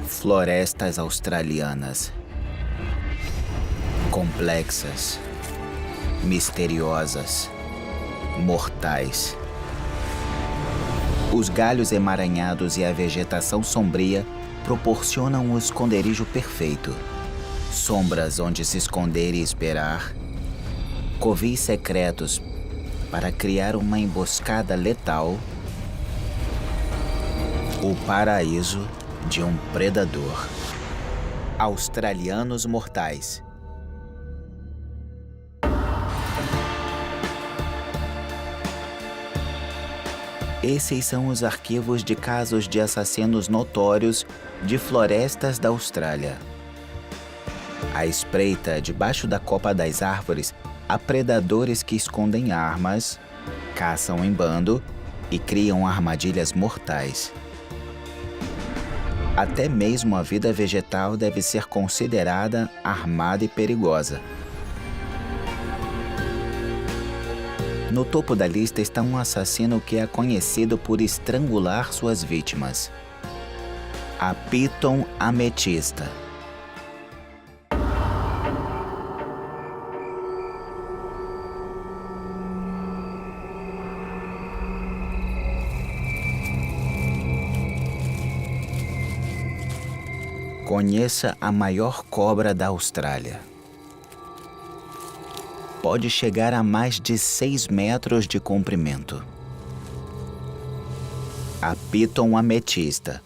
Florestas australianas. Complexas, misteriosas, mortais. Os galhos emaranhados e a vegetação sombria proporcionam o esconderijo perfeito. Sombras onde se esconder e esperar. Covis secretos para criar uma emboscada letal. O paraíso de um predador. Australianos mortais. Esses são os arquivos de casos de assassinos notórios de florestas da Austrália. À espreita, debaixo da copa das árvores, há predadores que escondem armas, caçam em bando e criam armadilhas mortais. Até mesmo a vida vegetal deve ser considerada armada e perigosa. No topo da lista está um assassino que é conhecido por estrangular suas vítimas. A Piton ametista. Conheça a maior cobra da Austrália. Pode chegar a mais de 6 metros de comprimento. A Piton ametista,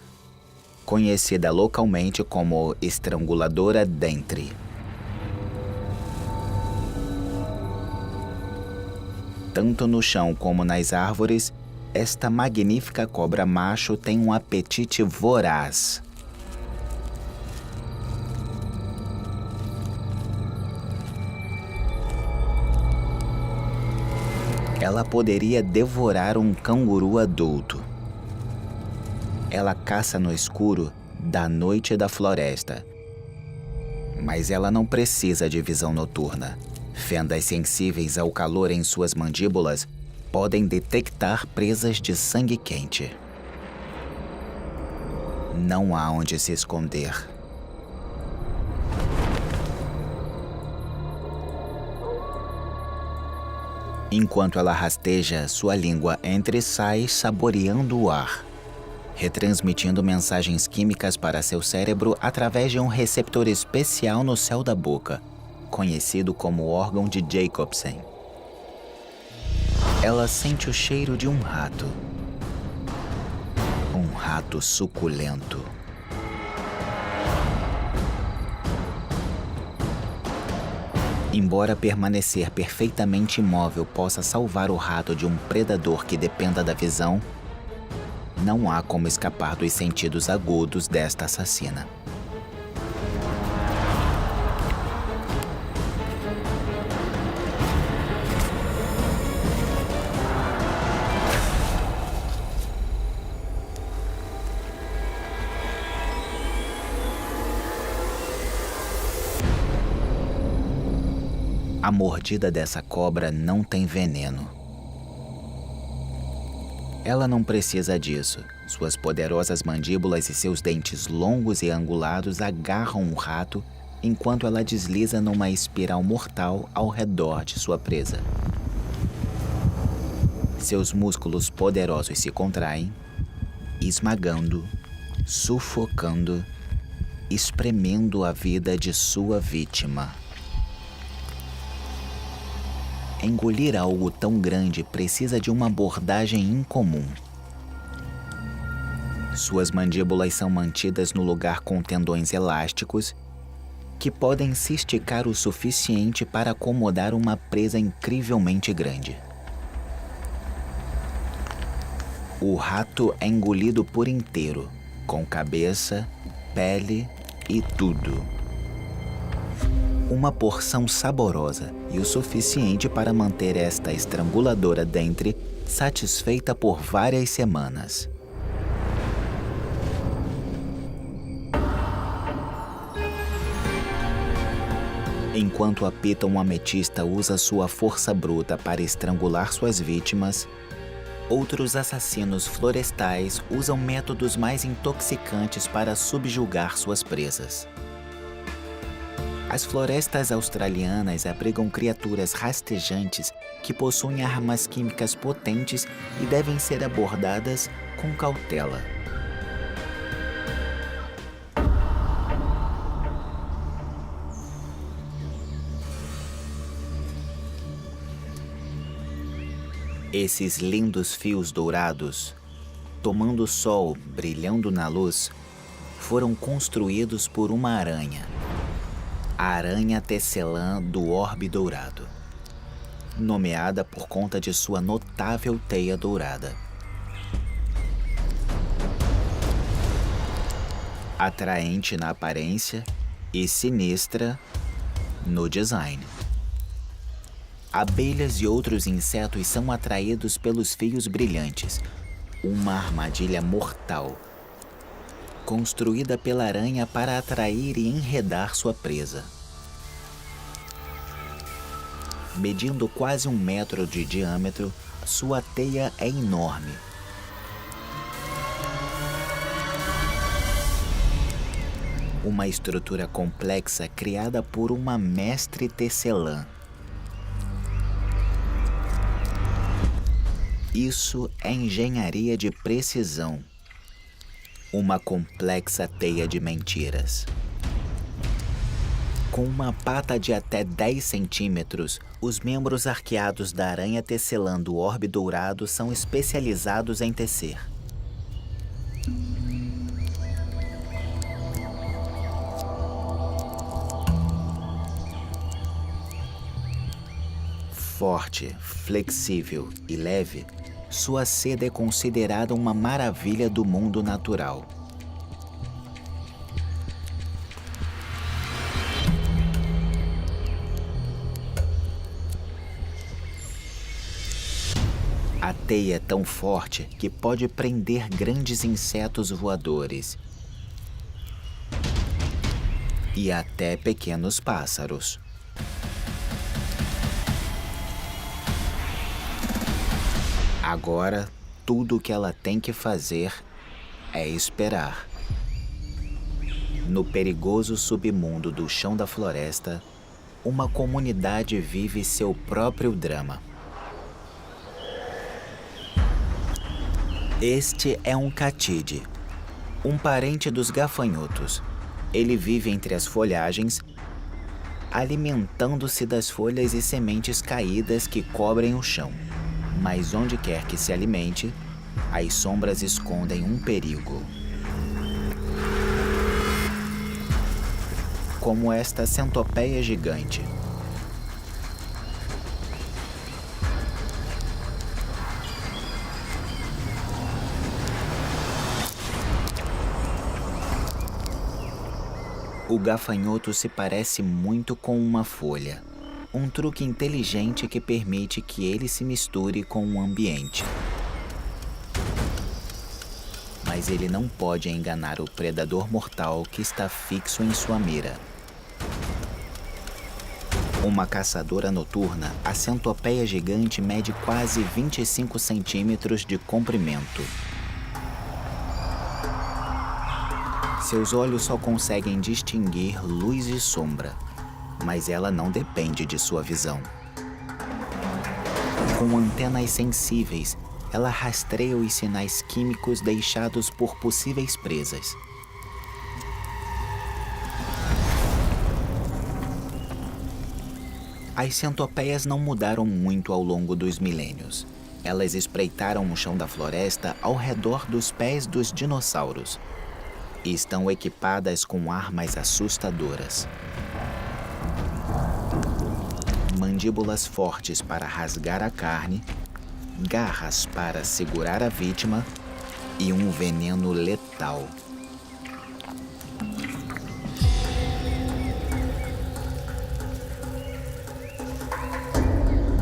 conhecida localmente como estranguladora dentre. Tanto no chão como nas árvores, esta magnífica cobra macho tem um apetite voraz. Ela poderia devorar um canguru adulto. Ela caça no escuro da noite da floresta. Mas ela não precisa de visão noturna. Fendas sensíveis ao calor em suas mandíbulas podem detectar presas de sangue quente. Não há onde se esconder. Enquanto ela rasteja, sua língua entra e sai saboreando o ar, retransmitindo mensagens químicas para seu cérebro através de um receptor especial no céu da boca, conhecido como órgão de Jacobsen. Ela sente o cheiro de um rato suculento. Embora permanecer perfeitamente imóvel possa salvar o rato de um predador que dependa da visão, não há como escapar dos sentidos agudos desta assassina. A mordida dessa cobra não tem veneno. Ela não precisa disso. Suas poderosas mandíbulas e seus dentes longos e angulados agarram o rato enquanto ela desliza numa espiral mortal ao redor de sua presa. Seus músculos poderosos se contraem, esmagando, sufocando, espremendo a vida de sua vítima. Engolir algo tão grande precisa de uma abordagem incomum. Suas mandíbulas são mantidas no lugar com tendões elásticos que podem se esticar o suficiente para acomodar uma presa incrivelmente grande. O rato é engolido por inteiro, com cabeça, pele e tudo. Uma porção saborosa e o suficiente para manter esta estranguladora dentre satisfeita por várias semanas. Enquanto a Piton ametista usa sua força bruta para estrangular suas vítimas, Outros assassinos florestais usam métodos mais intoxicantes para subjugar suas presas. As florestas australianas abrigam criaturas rastejantes que possuem armas químicas potentes e devem ser abordadas com cautela. Esses lindos fios dourados, tomando sol, brilhando na luz, foram construídos por uma aranha. A aranha tecelã do orbe dourado, nomeada por conta de sua notável teia dourada. Atraente na aparência e sinistra no design. Abelhas e outros insetos são atraídos pelos fios brilhantes, uma armadilha mortal, construída pela aranha para atrair e enredar sua presa. Medindo quase 1 metro de diâmetro, sua teia é enorme. Uma estrutura complexa criada por uma mestre tecelã. Isso é engenharia de precisão. Uma complexa teia de mentiras. Com uma pata de até 10 centímetros, os membros arqueados da aranha tecelã do orbe dourado são especializados em tecer. Forte, flexível e leve, sua seda é considerada uma maravilha do mundo natural. A teia é tão forte que pode prender grandes insetos voadores e até pequenos pássaros. Agora, tudo o que ela tem que fazer é esperar. No perigoso submundo do chão da floresta, uma comunidade vive seu próprio drama. Este é um catide, um parente dos gafanhotos. Ele vive entre as folhagens, alimentando-se das folhas e sementes caídas que cobrem o chão. Mas onde quer que se alimente, as sombras escondem um perigo. Como esta centopeia gigante. O gafanhoto se parece muito com uma folha. Um truque inteligente que permite que ele se misture com o ambiente. Mas ele não pode enganar o predador mortal que está fixo em sua mira. Uma caçadora noturna, a centopeia gigante mede quase 25 centímetros de comprimento. Seus olhos só conseguem distinguir luz e sombra, mas ela não depende de sua visão. Com antenas sensíveis, ela rastreia os sinais químicos deixados por possíveis presas. As centopeias não mudaram muito ao longo dos milênios. Elas espreitaram o chão da floresta ao redor dos pés dos dinossauros e estão equipadas com armas assustadoras. Mandíbulas fortes para rasgar a carne, garras para segurar a vítima e um veneno letal.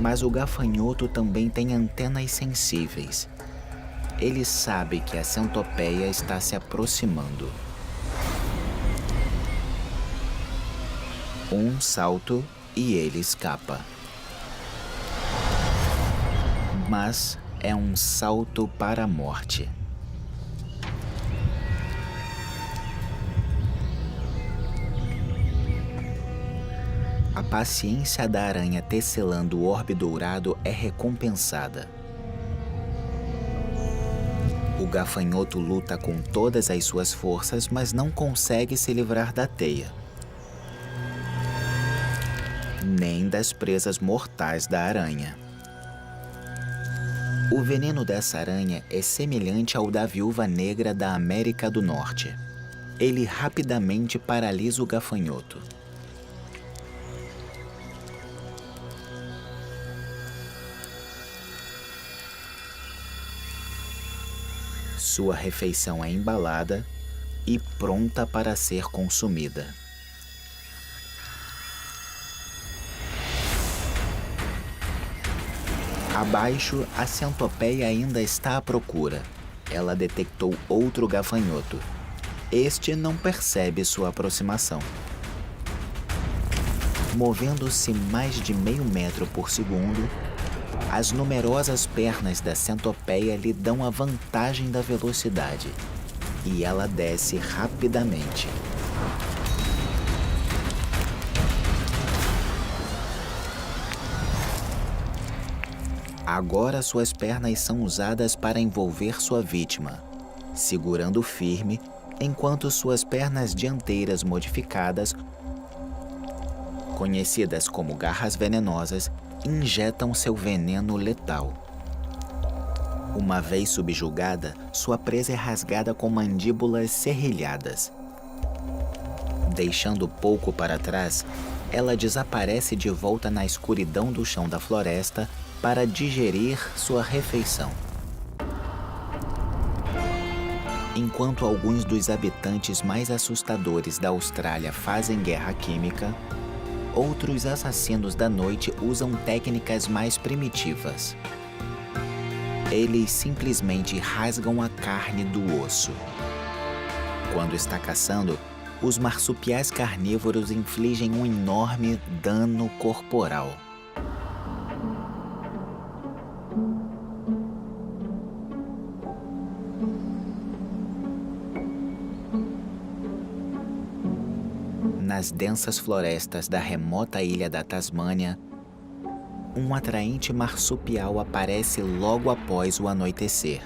Mas o gafanhoto também tem antenas sensíveis. Ele sabe que a centopeia está se aproximando. Um salto e ele escapa. Mas é um salto para a morte. A paciência da aranha tecelando o orbe dourado é recompensada. O gafanhoto luta com todas as suas forças, mas não consegue se livrar da teia, nem das presas mortais da aranha. O veneno dessa aranha é semelhante ao da viúva negra da América do Norte. Ele rapidamente paralisa o gafanhoto. Sua refeição é embalada e pronta para ser consumida. Abaixo, a centopeia ainda está à procura. Ela detectou outro gafanhoto. Este não percebe sua aproximação. Movendo-se mais de meio metro por segundo, as numerosas pernas da centopeia lhe dão a vantagem da velocidade e ela desce rapidamente. Agora suas pernas são usadas para envolver sua vítima, segurando firme enquanto suas pernas dianteiras modificadas, conhecidas como garras venenosas, injetam seu veneno letal. Uma vez subjugada, sua presa é rasgada com mandíbulas serrilhadas. Deixando pouco para trás, ela desaparece de volta na escuridão do chão da floresta para digerir sua refeição. Enquanto alguns dos habitantes mais assustadores da Austrália fazem guerra química, outros assassinos da noite usam técnicas mais primitivas. Eles simplesmente rasgam a carne do osso. Quando está caçando, os marsupiais carnívoros infligem um enorme dano corporal. Nas densas florestas da remota ilha da Tasmânia, um atraente marsupial aparece logo após o anoitecer.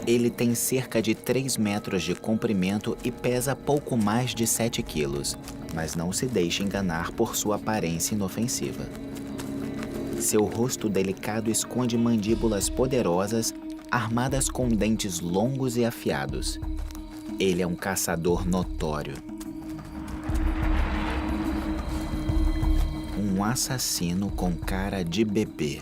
Ele tem cerca de 3 metros de comprimento e pesa pouco mais de 7 quilos, mas não se deixe enganar por sua aparência inofensiva. Seu rosto delicado esconde mandíbulas poderosas, armadas com dentes longos e afiados. Ele é um caçador notório. Um assassino com cara de bebê.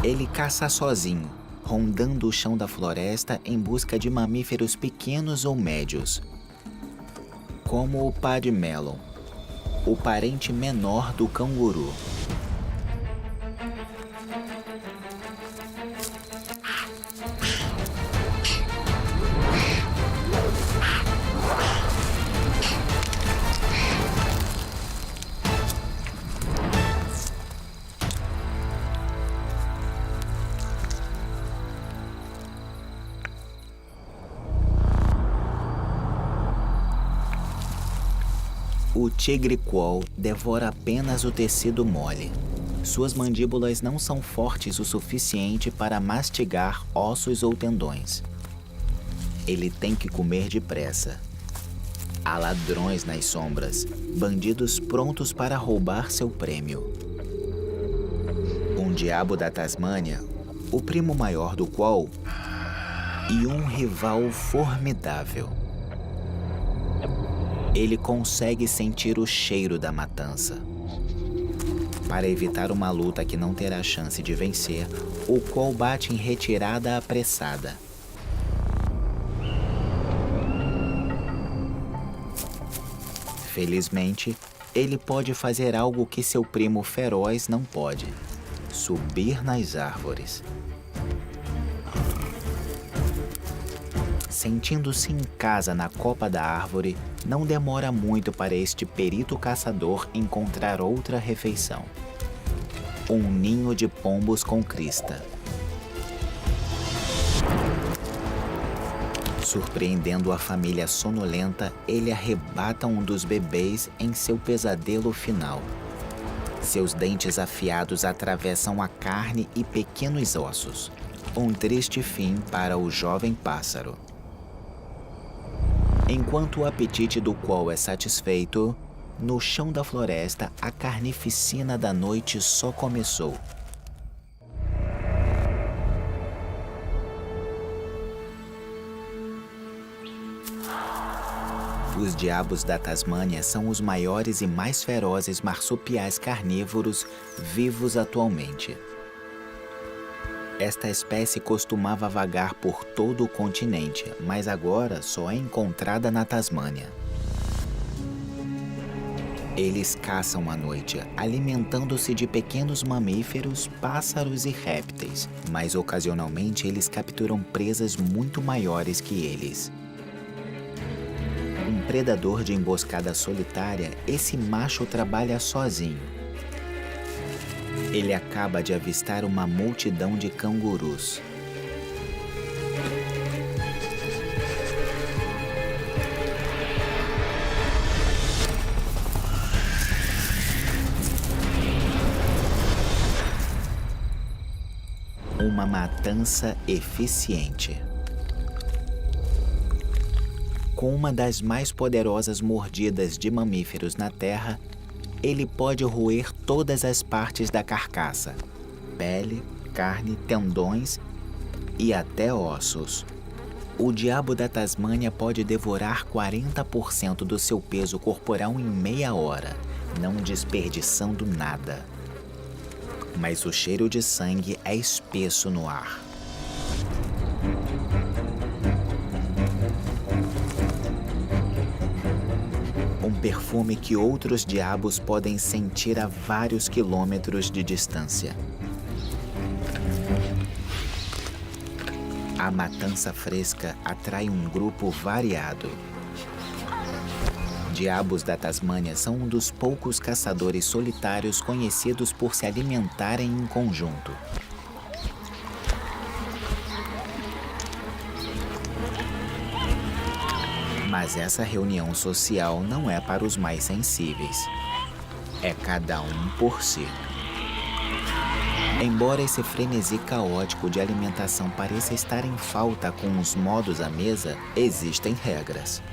Ele caça sozinho, rondando o chão da floresta em busca de mamíferos pequenos ou médios, como o padmelon, o parente menor do canguru. O tigre-quol devora apenas o tecido mole. Suas mandíbulas não são fortes o suficiente para mastigar ossos ou tendões. Ele tem que comer depressa. Há ladrões nas sombras, bandidos prontos para roubar seu prêmio. Um diabo da Tasmânia, o primo maior do quol, e um rival formidável. Ele consegue sentir o cheiro da matança. Para evitar uma luta que não terá chance de vencer, o quol bate em retirada apressada. Felizmente, ele pode fazer algo que seu primo feroz não pode: subir nas árvores. Sentindo-se em casa na copa da árvore, Não demora muito para este perito caçador encontrar outra refeição: um ninho de pombos com crista. Surpreendendo a família sonolenta, ele arrebata um dos bebês em seu pesadelo final. Seus dentes afiados atravessam a carne e pequenos ossos. Um triste fim para o jovem pássaro. Enquanto o apetite do qual é satisfeito, no chão da floresta a carnificina da noite só começou. Os diabos da Tasmânia são os maiores e mais ferozes marsupiais carnívoros vivos atualmente. Esta espécie costumava vagar por todo o continente, mas agora só é encontrada na Tasmânia. Eles caçam à noite, alimentando-se de pequenos mamíferos, pássaros e répteis, mas ocasionalmente eles capturam presas muito maiores que eles. Um predador de emboscada solitária, esse macho trabalha sozinho. Ele acaba de avistar uma multidão de cangurus. Uma matança eficiente. Com uma das mais poderosas mordidas de mamíferos na Terra, ele pode roer todas as partes da carcaça: pele, carne, tendões e até ossos. O diabo da Tasmânia pode devorar 40% do seu peso corporal em meia hora, não desperdiçando nada. Mas o cheiro de sangue é espesso no ar. Um perfume que outros diabos podem sentir a vários quilômetros de distância. A matança fresca atrai um grupo variado. Diabos da Tasmânia são um dos poucos caçadores solitários conhecidos por se alimentarem em conjunto. Mas essa reunião social não é para os mais sensíveis. É cada um por si. Embora esse frenesi caótico de alimentação pareça estar em falta com os modos à mesa, existem regras.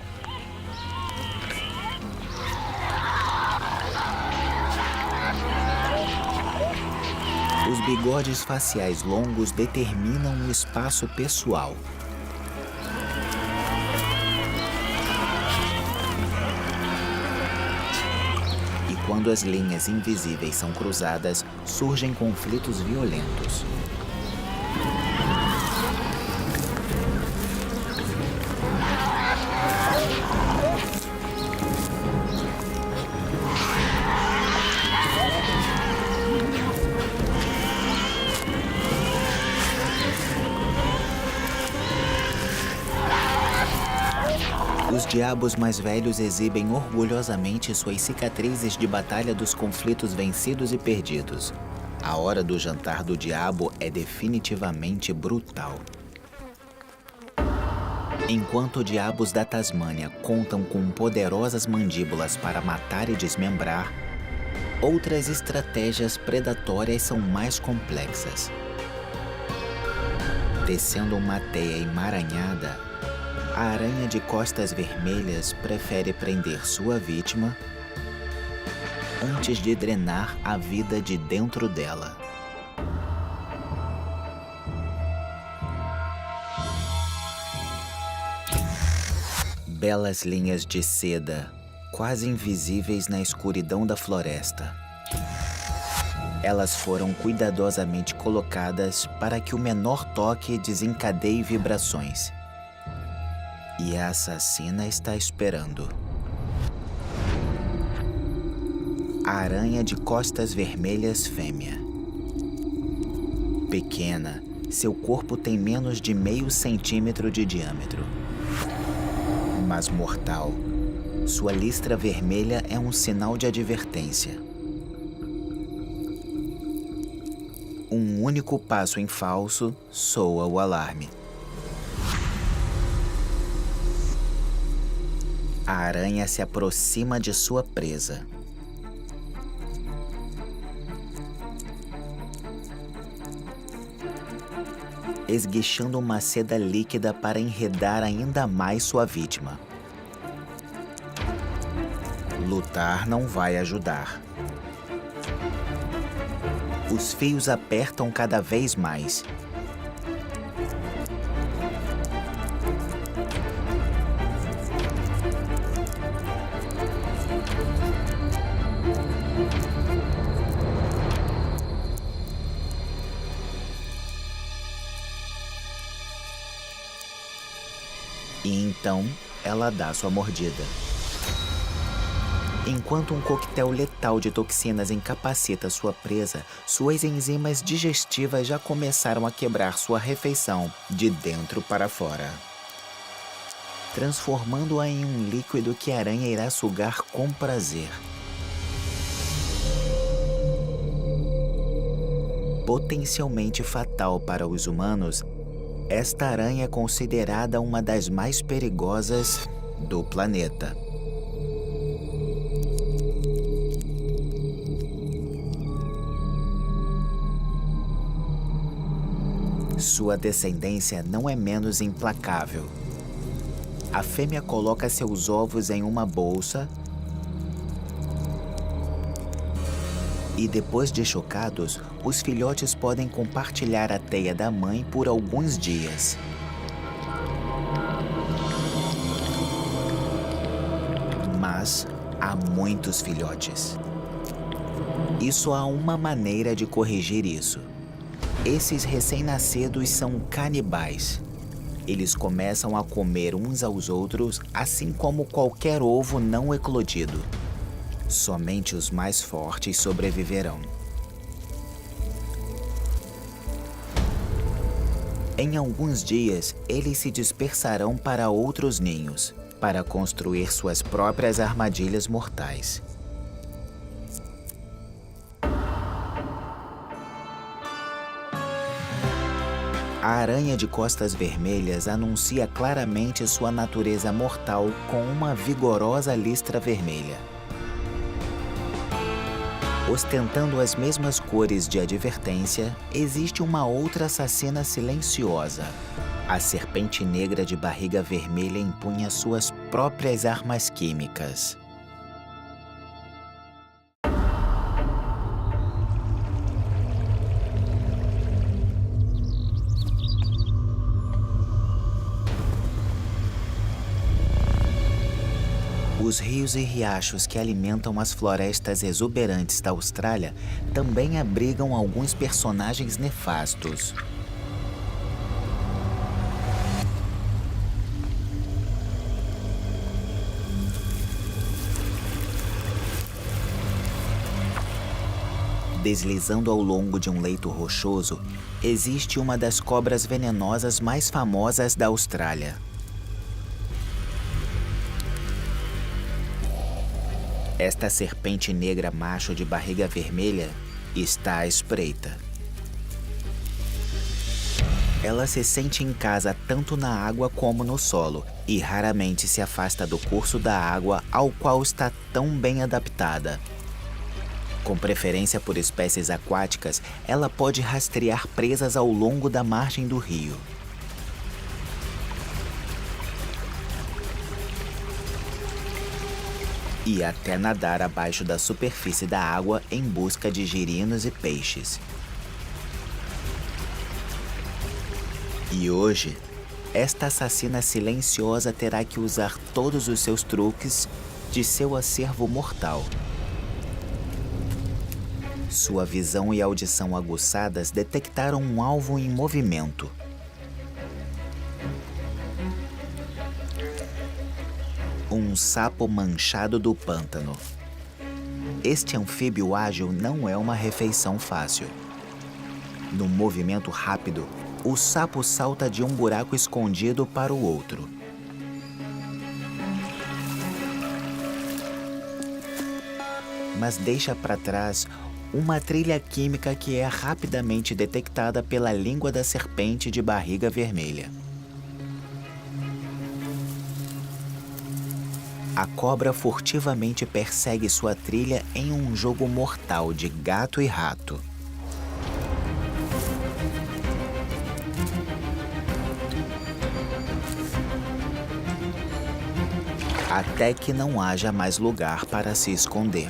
Os bigodes faciais longos determinam o espaço pessoal. Quando as linhas invisíveis são cruzadas, surgem conflitos violentos. Os diabos mais velhos exibem orgulhosamente suas cicatrizes de batalha dos conflitos vencidos e perdidos. A hora do jantar do diabo é definitivamente brutal. Enquanto diabos da Tasmânia contam com poderosas mandíbulas para matar e desmembrar, outras estratégias predatórias são mais complexas. Tecendo uma teia emaranhada, a aranha de costas vermelhas prefere prender sua vítima antes de drenar a vida de dentro dela. Belas linhas de seda, quase invisíveis na escuridão da floresta. Elas foram cuidadosamente colocadas para que o menor toque desencadeie vibrações. E a assassina está esperando. A aranha de costas vermelhas fêmea. Pequena, seu corpo tem menos de meio centímetro de diâmetro. Mas mortal. Sua listra vermelha é um sinal de advertência. Um único passo em falso soa o alarme. A aranha se aproxima de sua presa. Esguichando uma seda líquida para enredar ainda mais sua vítima. Lutar não vai ajudar. Os fios apertam cada vez mais. E então ela dá sua mordida. Enquanto um coquetel letal de toxinas incapacita sua presa, suas enzimas digestivas já começaram a quebrar sua refeição de dentro para fora, transformando-a em um líquido que a aranha irá sugar com prazer. Potencialmente fatal para os humanos, esta aranha é considerada uma das mais perigosas do planeta. Sua descendência não é menos implacável. A fêmea coloca seus ovos em uma bolsa e, depois de chocados, os filhotes podem compartilhar a teia da mãe por alguns dias. Mas há muitos filhotes. E só há uma maneira de corrigir isso. Esses recém-nascidos são canibais. Eles começam a comer uns aos outros, assim como qualquer ovo não eclodido. Somente os mais fortes sobreviverão. Em alguns dias, eles se dispersarão para outros ninhos, para construir suas próprias armadilhas mortais. A aranha de costas vermelhas anuncia claramente sua natureza mortal com uma vigorosa listra vermelha. Ostentando as mesmas cores de advertência, existe uma outra assassina silenciosa. A serpente negra de barriga vermelha empunha suas próprias armas químicas. Os rios e riachos que alimentam as florestas exuberantes da Austrália também abrigam alguns personagens nefastos. Deslizando ao longo de um leito rochoso, existe uma das cobras venenosas mais famosas da Austrália. Esta serpente negra macho de barriga vermelha está à espreita. Ela se sente em casa tanto na água como no solo e raramente se afasta do curso da água ao qual está tão bem adaptada. Com preferência por espécies aquáticas, ela pode rastrear presas ao longo da margem do rio. E até nadar abaixo da superfície da água em busca de girinos e peixes. E hoje, esta assassina silenciosa terá que usar todos os seus truques de seu acervo mortal. Sua visão e audição aguçadas detectaram um alvo em movimento. Um sapo manchado do pântano. Este anfíbio ágil não é uma refeição fácil. Num movimento rápido, o sapo salta de um buraco escondido para o outro. mas deixa para trás uma trilha química que é rapidamente detectada pela língua da serpente de barriga vermelha. A cobra furtivamente persegue sua trilha em um jogo mortal de gato e rato. Até que não haja mais lugar para se esconder.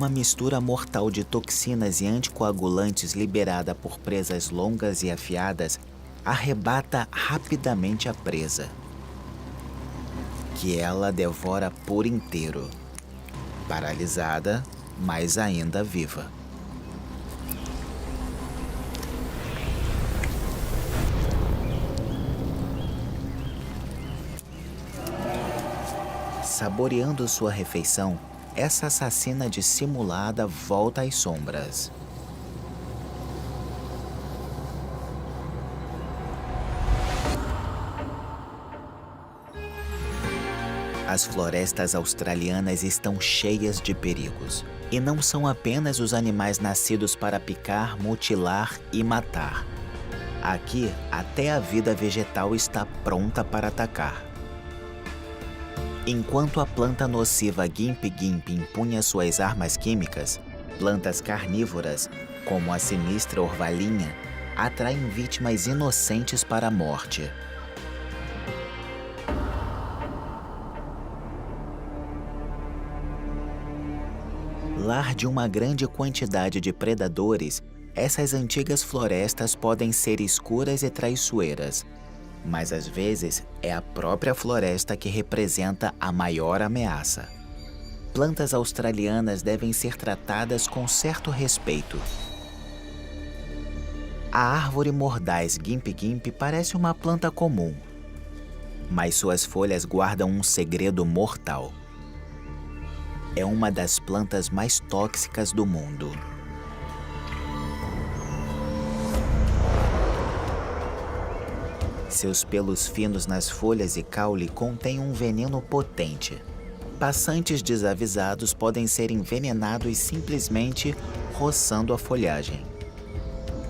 Uma mistura mortal de toxinas e anticoagulantes liberada por presas longas e afiadas arrebata rapidamente a presa, que ela devora por inteiro, paralisada, mas ainda viva. Saboreando sua refeição, essa assassina dissimulada volta às sombras. As florestas australianas estão cheias de perigos. E não são apenas os animais nascidos para picar, mutilar e matar. Aqui, até a vida vegetal está pronta para atacar. Enquanto a planta nociva Gimp Gimp empunha suas armas químicas, plantas carnívoras, como a sinistra orvalinha, atraem vítimas inocentes para a morte. Lar de uma grande quantidade de predadores, essas antigas florestas podem ser escuras e traiçoeiras, mas às vezes é a própria floresta que representa a maior ameaça. Plantas australianas devem ser tratadas com certo respeito. A árvore mordaz Gimp Gimp parece uma planta comum, mas suas folhas guardam um segredo mortal. É uma das plantas mais tóxicas do mundo. Seus pelos finos nas folhas e caule contêm um veneno potente. Passantes desavisados podem ser envenenados simplesmente roçando a folhagem.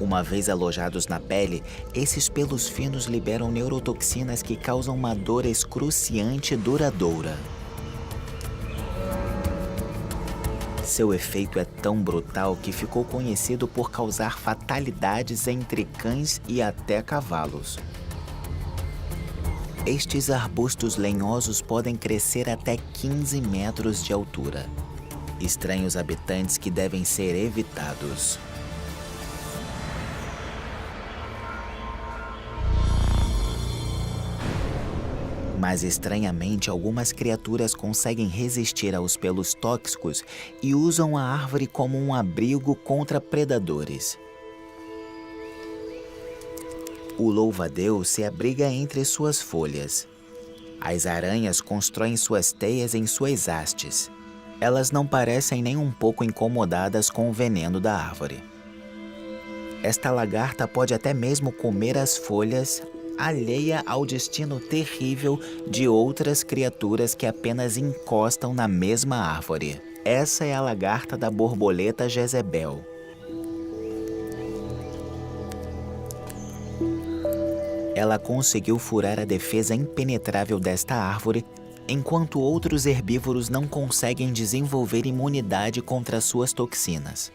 Uma vez alojados na pele, esses pelos finos liberam neurotoxinas que causam uma dor excruciante e duradoura. Seu efeito é tão brutal que ficou conhecido por causar fatalidades entre cães e até cavalos. Estes arbustos lenhosos podem crescer até 15 metros de altura. Estranhos habitantes que devem ser evitados. Mas estranhamente, algumas criaturas conseguem resistir aos pelos tóxicos e usam a árvore como um abrigo contra predadores. O louva-a-Deus se abriga entre suas folhas. As aranhas constroem suas teias em suas hastes. Elas não parecem nem um pouco incomodadas com o veneno da árvore. Esta lagarta pode até mesmo comer as folhas, alheia ao destino terrível de outras criaturas que apenas encostam na mesma árvore. Essa é a lagarta da borboleta Jezebel. Ela conseguiu furar a defesa impenetrável desta árvore, enquanto outros herbívoros não conseguem desenvolver imunidade contra suas toxinas.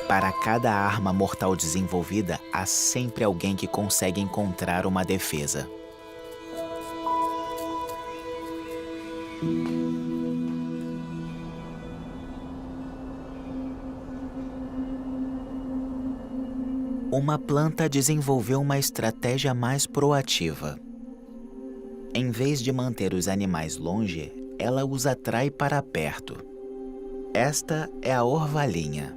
Para cada arma mortal desenvolvida, há sempre alguém que consegue encontrar uma defesa. Uma planta desenvolveu uma estratégia mais proativa. Em vez de manter os animais longe, ela os atrai para perto. Esta é a orvalinha.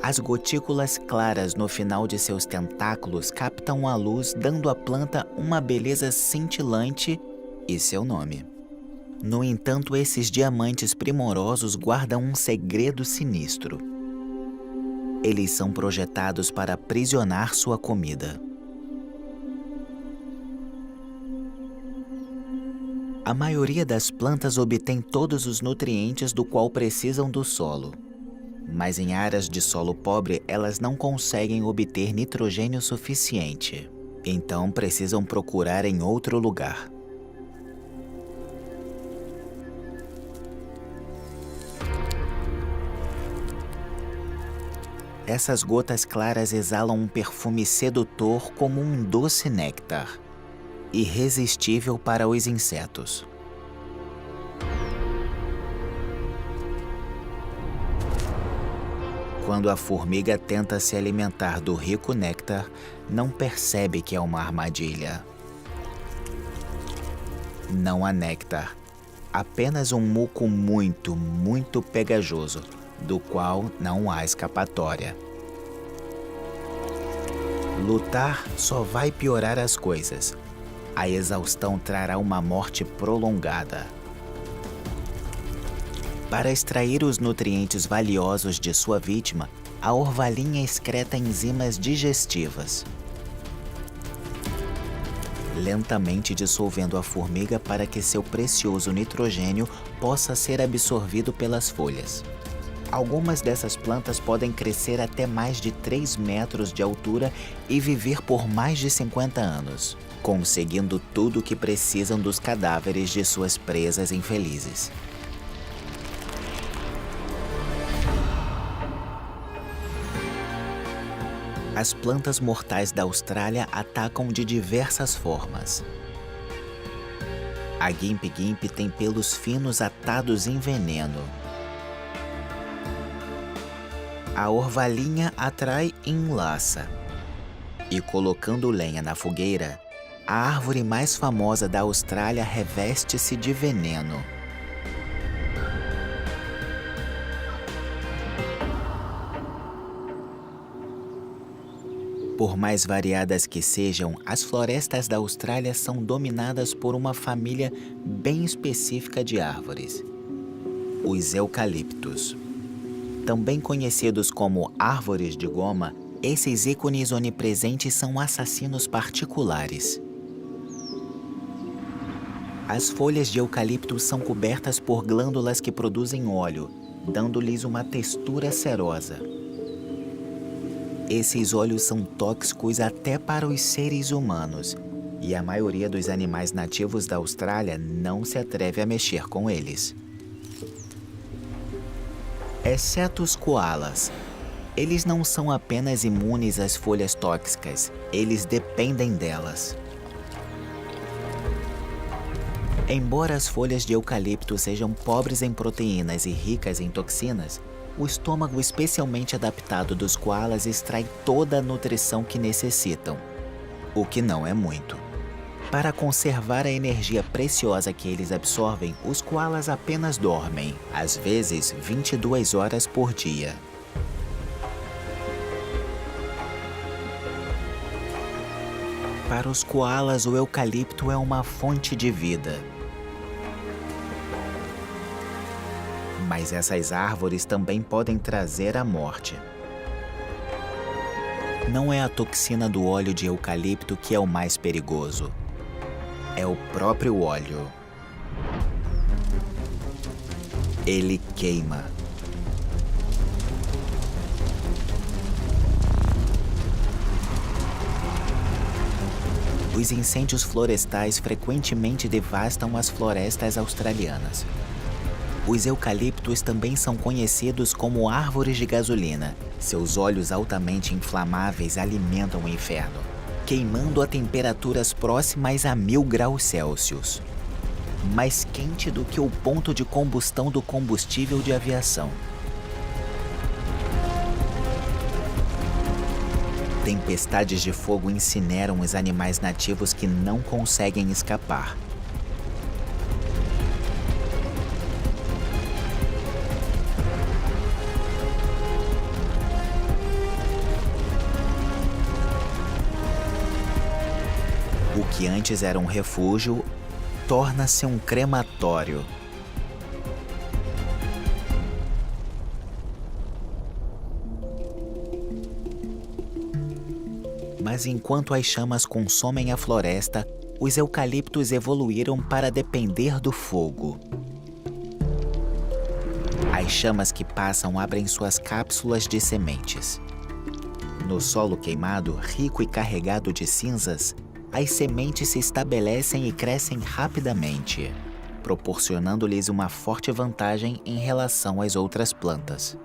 As gotículas claras no final de seus tentáculos captam a luz, dando à planta uma beleza cintilante e seu nome. No entanto, esses diamantes primorosos guardam um segredo sinistro. Eles são projetados para aprisionar sua comida. A maioria das plantas obtém todos os nutrientes do qual precisam do solo. Mas em áreas de solo pobre, elas não conseguem obter nitrogênio suficiente. Então precisam procurar em outro lugar. Essas gotas claras exalam um perfume sedutor como um doce néctar, irresistível para os insetos. Quando a formiga tenta se alimentar do rico néctar, não percebe que é uma armadilha. Não há néctar, apenas um muco muito pegajoso, do qual não há escapatória. Lutar só vai piorar as coisas. A exaustão trará uma morte prolongada. Para extrair os nutrientes valiosos de sua vítima, a orvalhinha excreta enzimas digestivas, lentamente dissolvendo a formiga para que seu precioso nitrogênio possa ser absorvido pelas folhas. Algumas dessas plantas podem crescer até mais de 3 metros de altura e viver por mais de 50 anos, conseguindo tudo o que precisam dos cadáveres de suas presas infelizes. As plantas mortais da Austrália atacam de diversas formas. A guimpe-guimpe tem pelos finos atados em veneno. A orvalhinha atrai e enlaça. E colocando lenha na fogueira, a árvore mais famosa da Austrália reveste-se de veneno. Por mais variadas que sejam, as florestas da Austrália são dominadas por uma família bem específica de árvores: os eucaliptos. Também conhecidos como árvores de goma, esses ícones onipresentes são assassinos particulares. As folhas de eucalipto são cobertas por glândulas que produzem óleo, dando-lhes uma textura cerosa. Esses óleos são tóxicos até para os seres humanos, e a maioria dos animais nativos da Austrália não se atreve a mexer com eles. Exceto os koalas. Eles não são apenas imunes às folhas tóxicas, eles dependem delas. Embora as folhas de eucalipto sejam pobres em proteínas e ricas em toxinas, o estômago especialmente adaptado dos koalas extrai toda a nutrição que necessitam, o que não é muito. Para conservar a energia preciosa que eles absorvem, os koalas apenas dormem, às vezes 22 horas por dia. Para os koalas, o eucalipto é uma fonte de vida. Mas essas árvores também podem trazer a morte. Não é a toxina do óleo de eucalipto que é o mais perigoso. É o próprio óleo. Ele queima. Os incêndios florestais frequentemente devastam as florestas australianas. Os eucaliptos também são conhecidos como árvores de gasolina. Seus óleos altamente inflamáveis alimentam o inferno, queimando a temperaturas próximas a 1000 graus Celsius. Mais quente do que o ponto de combustão do combustível de aviação. Tempestades de fogo incineram os animais nativos que não conseguem escapar. O que antes era um refúgio, torna-se um crematório. Mas enquanto as chamas consomem a floresta, os eucaliptos evoluíram para depender do fogo. As chamas que passam abrem suas cápsulas de sementes. No solo queimado, rico e carregado de cinzas, as sementes se estabelecem e crescem rapidamente, proporcionando-lhes uma forte vantagem em relação às outras plantas.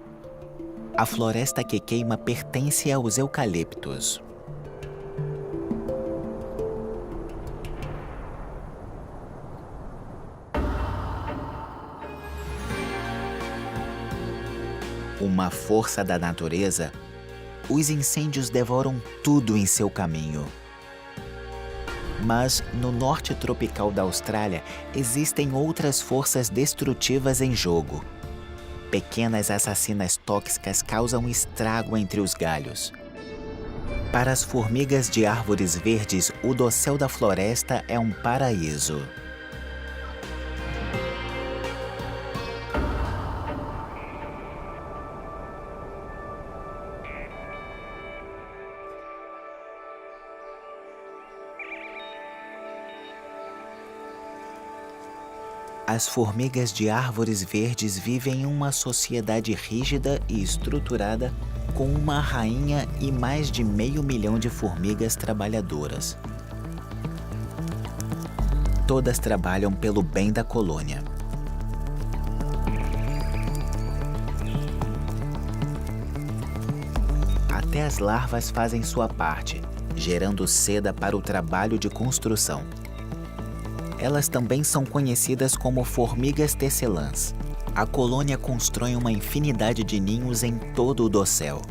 A floresta que queima pertence aos eucaliptos. Uma força da natureza, os incêndios devoram tudo em seu caminho. Mas, no norte tropical da Austrália, existem outras forças destrutivas em jogo. Pequenas assassinas tóxicas causam estrago entre os galhos. Para as formigas de árvores verdes, o dossel da floresta é um paraíso. As formigas de árvores verdes vivem em uma sociedade rígida e estruturada com uma rainha e mais de 500 mil de formigas trabalhadoras. Todas trabalham pelo bem da colônia. Até as larvas fazem sua parte, gerando seda para o trabalho de construção. Elas também são conhecidas como formigas tecelãs. A colônia constrói uma infinidade de ninhos em todo o dossel.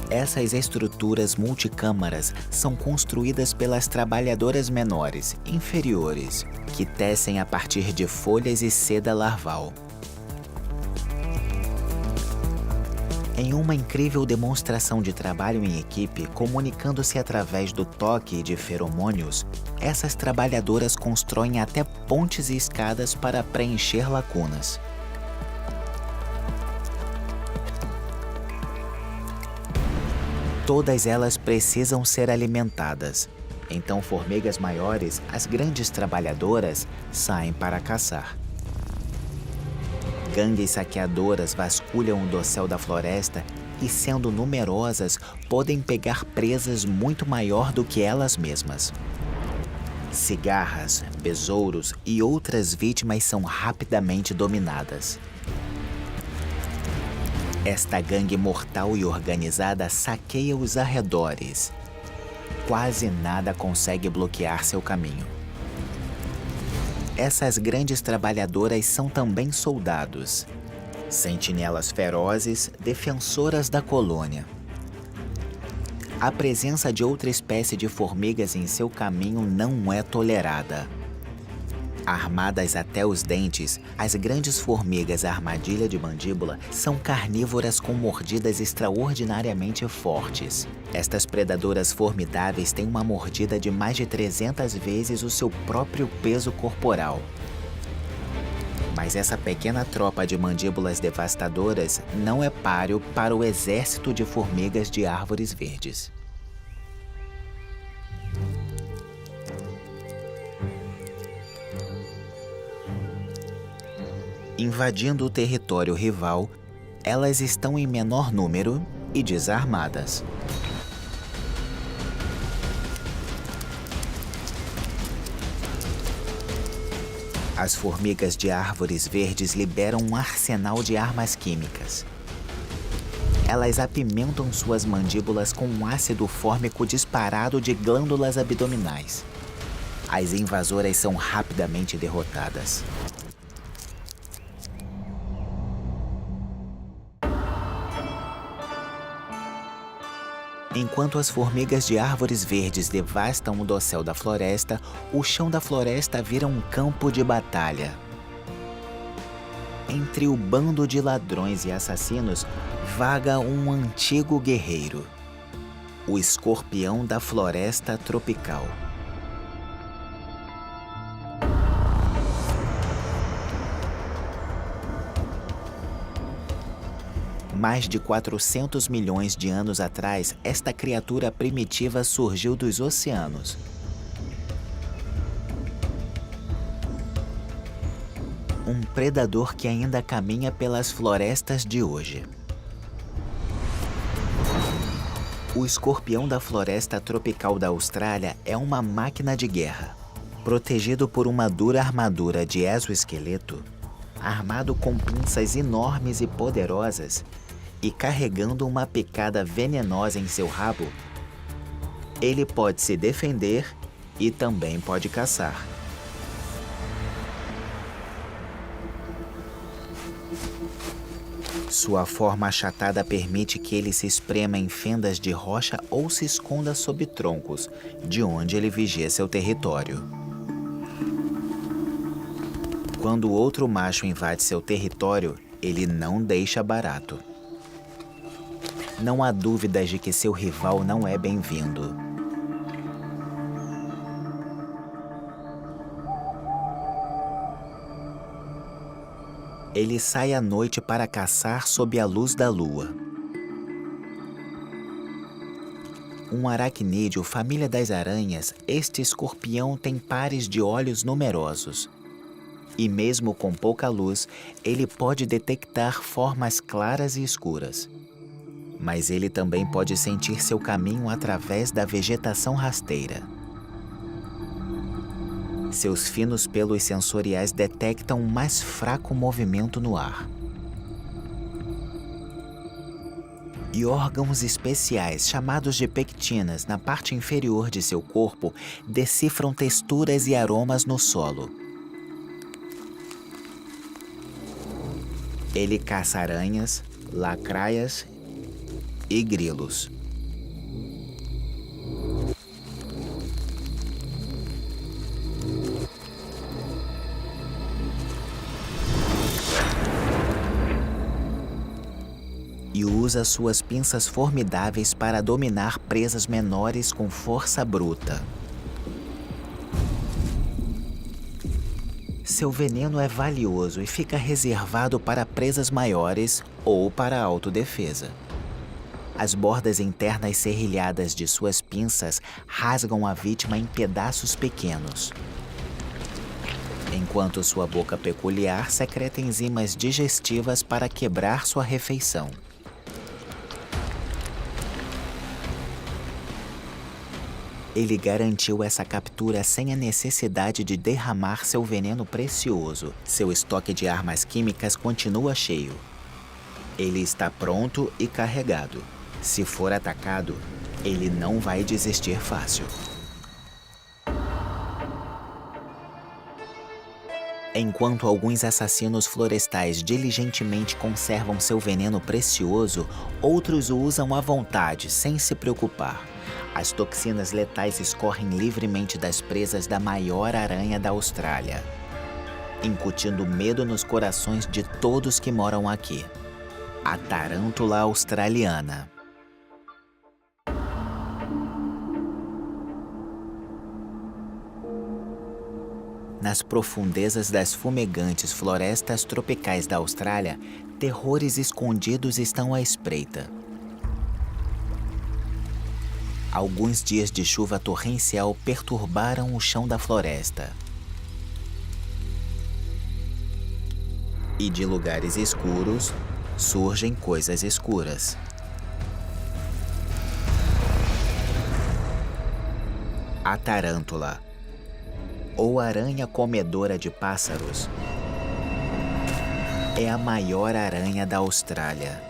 Essas estruturas multicâmaras são construídas pelas trabalhadoras menores, inferiores, que tecem a partir de folhas e seda larval. Em uma incrível demonstração de trabalho em equipe, comunicando-se através do toque e de feromônios, essas trabalhadoras constroem até pontes e escadas para preencher lacunas. Todas elas precisam ser alimentadas. Então, formigas maiores, as grandes trabalhadoras, saem para caçar. Gangues saqueadoras vasculham o dossel da floresta e, sendo numerosas, podem pegar presas muito maior do que elas mesmas. Cigarras, besouros e outras vítimas são rapidamente dominadas. Esta gangue mortal e organizada saqueia os arredores. Quase nada consegue bloquear seu caminho. Essas grandes trabalhadoras são também soldados, sentinelas ferozes, defensoras da colônia. A presença de outra espécie de formigas em seu caminho não é tolerada. Armadas até os dentes, as grandes formigas armadilha de mandíbula são carnívoras com mordidas extraordinariamente fortes. Estas predadoras formidáveis têm uma mordida de mais de 300 vezes o seu próprio peso corporal. Mas essa pequena tropa de mandíbulas devastadoras não é páreo para o exército de formigas de árvores verdes. Invadindo o território rival, elas estão em menor número e desarmadas. As formigas de árvores verdes liberam um arsenal de armas químicas. Elas apimentam suas mandíbulas com um ácido fórmico disparado de glândulas abdominais. As invasoras são rapidamente derrotadas. Enquanto as formigas de árvores verdes devastam o dossel da floresta, o chão da floresta vira um campo de batalha. Entre o bando de ladrões e assassinos vaga um antigo guerreiro, o escorpião da floresta tropical. Mais de 400 milhões de anos atrás, esta criatura primitiva surgiu dos oceanos. Um predador que ainda caminha pelas florestas de hoje. O escorpião da floresta tropical da Austrália é uma máquina de guerra. Protegido por uma dura armadura de exoesqueleto, armado com pinças enormes e poderosas e carregando uma picada venenosa em seu rabo, ele pode se defender e também pode caçar. Sua forma achatada permite que ele se esprema em fendas de rocha ou se esconda sob troncos, de onde ele vigia seu território. Quando outro macho invade seu território, ele não deixa barato. Não há dúvidas de que seu rival não é bem-vindo. Ele sai à noite para caçar sob a luz da lua. Um aracnídeo, família das aranhas, este escorpião tem pares de olhos numerosos. E mesmo com pouca luz, ele pode detectar formas claras e escuras. Mas ele também pode sentir seu caminho através da vegetação rasteira. Seus finos pelos sensoriais detectam um mais fraco movimento no ar. E órgãos especiais, chamados de pectinas, na parte inferior de seu corpo, decifram texturas e aromas no solo. Ele caça aranhas, lacraias e grilos. E usa suas pinças formidáveis para dominar presas menores com força bruta. Seu veneno é valioso e fica reservado para presas maiores ou para autodefesa. As bordas internas serrilhadas de suas pinças rasgam a vítima em pedaços pequenos, enquanto sua boca peculiar secreta enzimas digestivas para quebrar sua refeição. Ele garantiu essa captura sem a necessidade de derramar seu veneno precioso. Seu estoque de armas químicas continua cheio. Ele está pronto e carregado. Se for atacado, ele não vai desistir fácil. Enquanto alguns assassinos florestais diligentemente conservam seu veneno precioso, outros o usam à vontade, sem se preocupar. As toxinas letais escorrem livremente das presas da maior aranha da Austrália, incutindo medo nos corações de todos que moram aqui. A tarântula australiana. Nas profundezas das fumegantes florestas tropicais da Austrália, terrores escondidos estão à espreita. Alguns dias de chuva torrencial perturbaram o chão da floresta. E de lugares escuros surgem coisas escuras. A tarântula, ou aranha comedora de pássaros, é a maior aranha da Austrália.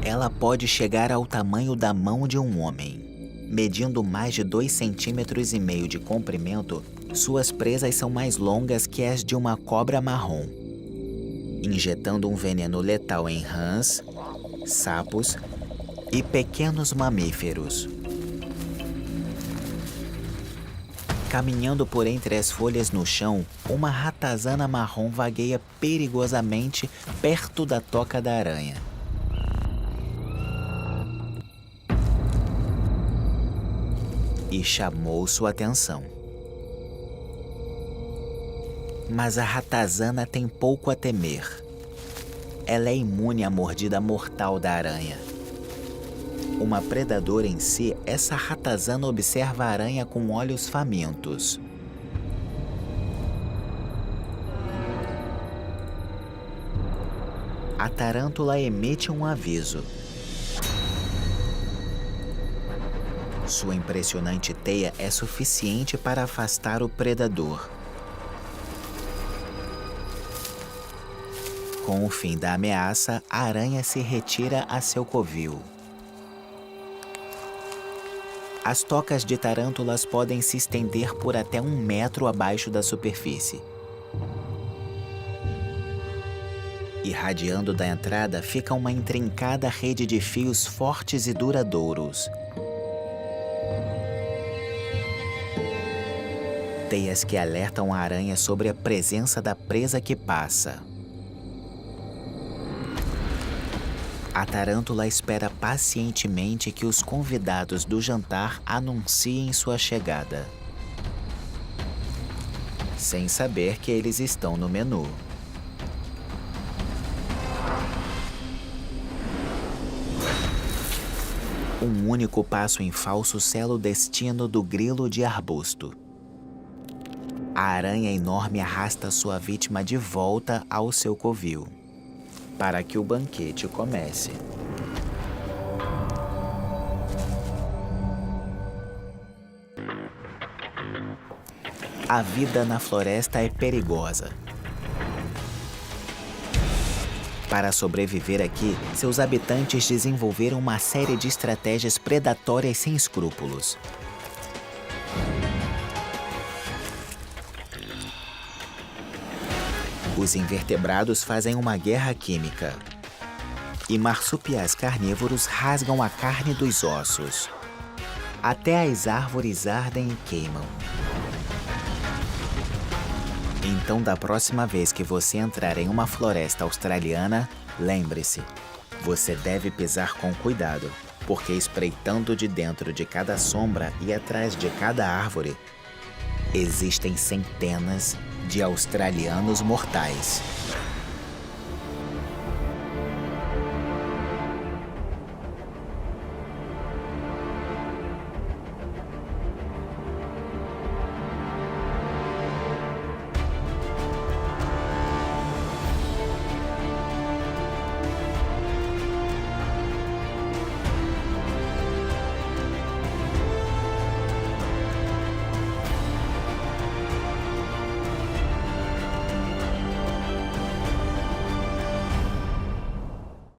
Ela pode chegar ao tamanho da mão de um homem. Medindo mais de 2,5 cm de comprimento, suas presas são mais longas que as de uma cobra marrom, injetando um veneno letal em rãs, sapos e pequenos mamíferos. Caminhando por entre as folhas no chão, uma ratazana marrom vagueia perigosamente perto da toca da aranha. E chamou sua atenção. Mas a ratazana tem pouco a temer. Ela é imune à mordida mortal da aranha. Uma predadora em si, essa ratazana observa a aranha com olhos famintos. A tarântula emite um aviso. Sua impressionante teia é suficiente para afastar o predador. Com o fim da ameaça, a aranha se retira a seu covil. As tocas de tarântulas podem se estender por até 1 metro abaixo da superfície. Irradiando da entrada fica uma intrincada rede de fios fortes e duradouros. Teias que alertam a aranha sobre a presença da presa que passa. A tarântula espera pacientemente que os convidados do jantar anunciem sua chegada, sem saber que eles estão no menu. Um único passo em falso sela o destino do grilo de arbusto. A aranha enorme arrasta sua vítima de volta ao seu covil, para que o banquete comece. A vida na floresta é perigosa. Para sobreviver aqui, seus habitantes desenvolveram uma série de estratégias predatórias sem escrúpulos. Os invertebrados fazem uma guerra química. E marsupiais carnívoros rasgam a carne dos ossos. Até as árvores ardem e queimam. Então, da próxima vez que você entrar em uma floresta australiana, lembre-se, você deve pisar com cuidado, porque espreitando de dentro de cada sombra e atrás de cada árvore, existem centenas de australianos mortais.